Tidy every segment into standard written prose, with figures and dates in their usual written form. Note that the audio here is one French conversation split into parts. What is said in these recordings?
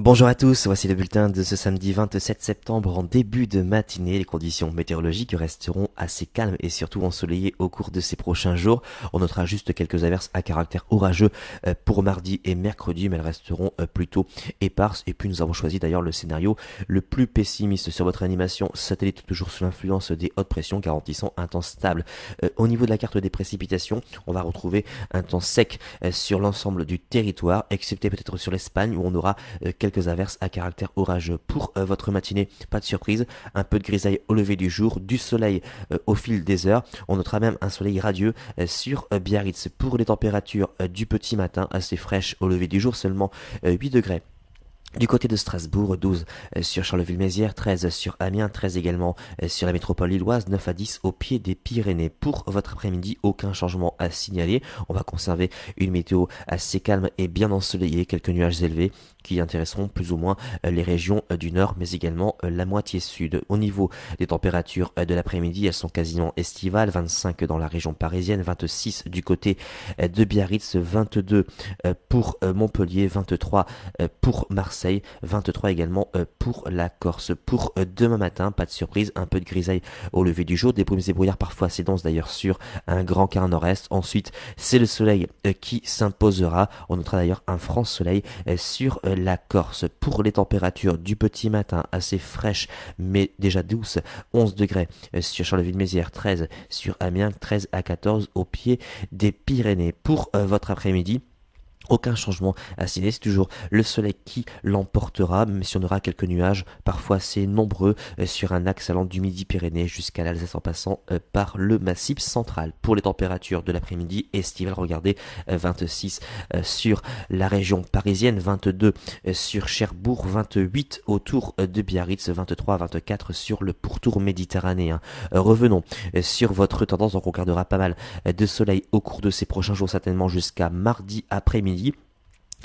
Bonjour à tous, voici le bulletin de ce samedi 27 septembre en début de matinée. Les conditions météorologiques resteront assez calmes et surtout ensoleillées au cours de ces prochains jours. On notera juste quelques averses à caractère orageux pour mardi et mercredi, mais elles resteront plutôt éparses. Et puis nous avons choisi d'ailleurs le scénario le plus pessimiste sur votre animation satellite, toujours sous l'influence des hautes pressions garantissant un temps stable. Au niveau de la carte des précipitations, on va retrouver un temps sec sur l'ensemble du territoire, excepté peut-être sur l'Espagne où on aura quelques averses à caractère orageux. Pour votre matinée, pas de surprise, un peu de grisaille au lever du jour, du soleil au fil des heures. On notera même un soleil radieux sur Biarritz. Pour les températures du petit matin, assez fraîches au lever du jour, seulement 8 degrés. Du côté de Strasbourg, 12 sur Charleville-Mézières, 13 sur Amiens, 13 également sur la métropole lilloise, 9 à 10 au pied des Pyrénées. Pour votre après-midi, aucun changement à signaler. On va conserver une météo assez calme et bien ensoleillée, quelques nuages élevés qui intéresseront plus ou moins les régions du nord, mais également la moitié sud. Au niveau des températures de l'après-midi, elles sont quasiment estivales, 25 dans la région parisienne, 26 du côté de Biarritz, 22 pour Montpellier, 23 pour Marseille, 23 également pour la Corse. Pour demain matin, pas de surprise, un peu de grisaille au lever du jour, des brumes et brouillards parfois assez denses d'ailleurs sur un grand quart nord-est. Ensuite, c'est le soleil qui s'imposera. On notera d'ailleurs un franc soleil sur la Corse. Pour les températures du petit matin, assez fraîches mais déjà douces, 11 degrés sur Charleville-Mézières, 13 sur Amiens, 13 à 14 au pied des Pyrénées. Pour votre après-midi, aucun changement à signaler, c'est toujours le soleil qui l'emportera, même si on aura quelques nuages, parfois assez nombreux, sur un axe allant du Midi-Pyrénées jusqu'à l'Alsace en passant par le Massif central. Pour les températures de l'après-midi estivale, regardez, 26 sur la région parisienne, 22 sur Cherbourg, 28 autour de Biarritz, 23 à 24 sur le pourtour méditerranéen. Revenons sur votre tendance, donc on gardera pas mal de soleil au cours de ces prochains jours, certainement jusqu'à mardi après-midi.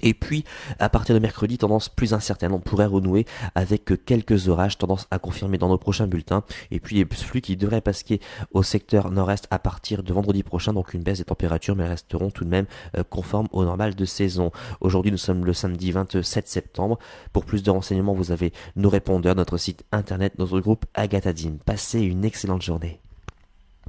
Et puis, à partir de mercredi, tendance plus incertaine. On pourrait renouer avec quelques orages, tendance à confirmer dans nos prochains bulletins. Et puis, les flux qui devraient passer au secteur nord-est à partir de vendredi prochain. Donc, une baisse des températures, mais resteront tout de même conformes au normal de saison. Aujourd'hui, nous sommes le samedi 27 septembre. Pour plus de renseignements, vous avez nos répondeurs, notre site internet, notre groupe Agathadim. Passez une excellente journée.